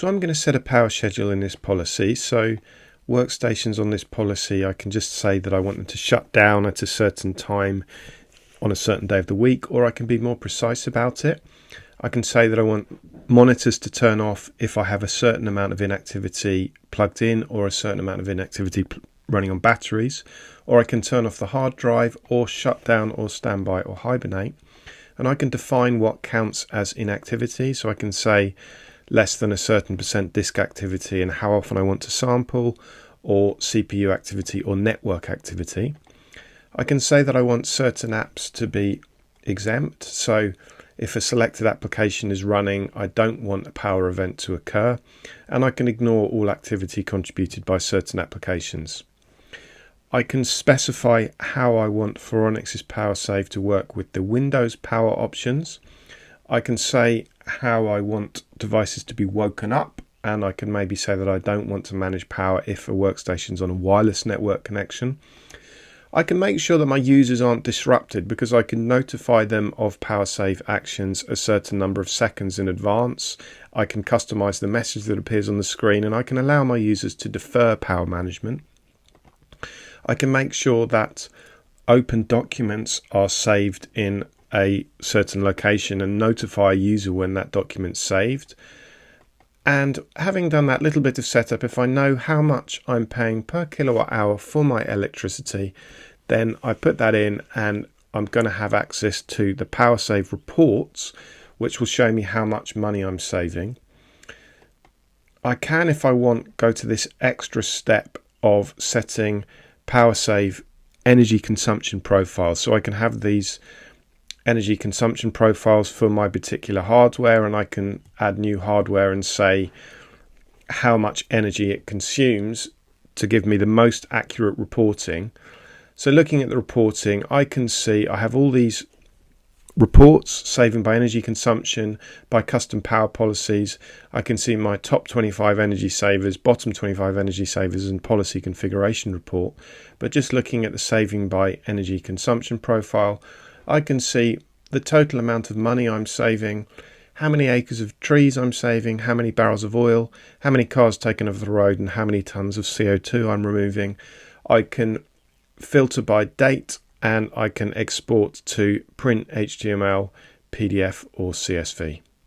So I'm going to set a power schedule in this policy. So workstations on this policy, I can just say that I want them to shut down at a certain time on a certain day of the week, or I can be more precise about it. I can say that I want monitors to turn off if I have a certain amount of inactivity plugged in or a certain amount of inactivity running on batteries, or I can turn off the hard drive or shut down or standby or hibernate. And I can define what counts as inactivity. So I can say less than a certain % disk activity and how often I want to sample, or CPU activity or network activity. I can say that I want certain apps to be exempt. So if a selected application is running, I don't want a power event to occur, and I can ignore all activity contributed by certain applications. I can specify how I want Faronics' power save to work with the Windows power options. I can say how I want devices to be woken up, and I can maybe say that I don't want to manage power if a workstation's on a wireless network connection. I can make sure that my users aren't disrupted because I can notify them of power save actions a certain number of seconds in advance. I can customize the message that appears on the screen, and I can allow my users to defer power management. I can make sure that open documents are saved in a certain location and notify a user when that document's saved. And having done that little bit of setup, if I know how much I'm paying per kilowatt hour for my electricity, then I put that in, and I'm going to have access to the power save reports, which will show me how much money I'm saving. I can, if I want, go to this extra step of setting power save energy consumption profiles. So I can have these energy consumption profiles for my particular hardware, and I can add new hardware and say how much energy it consumes to give me the most accurate reporting. So looking at the reporting, I can see I have all these reports saving by energy consumption, by custom power policies. I can see my top 25 energy savers, bottom 25 energy savers, and policy configuration report. But just looking at the saving by energy consumption profile, I can see the total amount of money I'm saving, how many acres of trees I'm saving, how many barrels of oil, how many cars taken off the road, and how many tons of CO2 I'm removing. I can filter by date, and I can export to print, HTML, PDF, or CSV.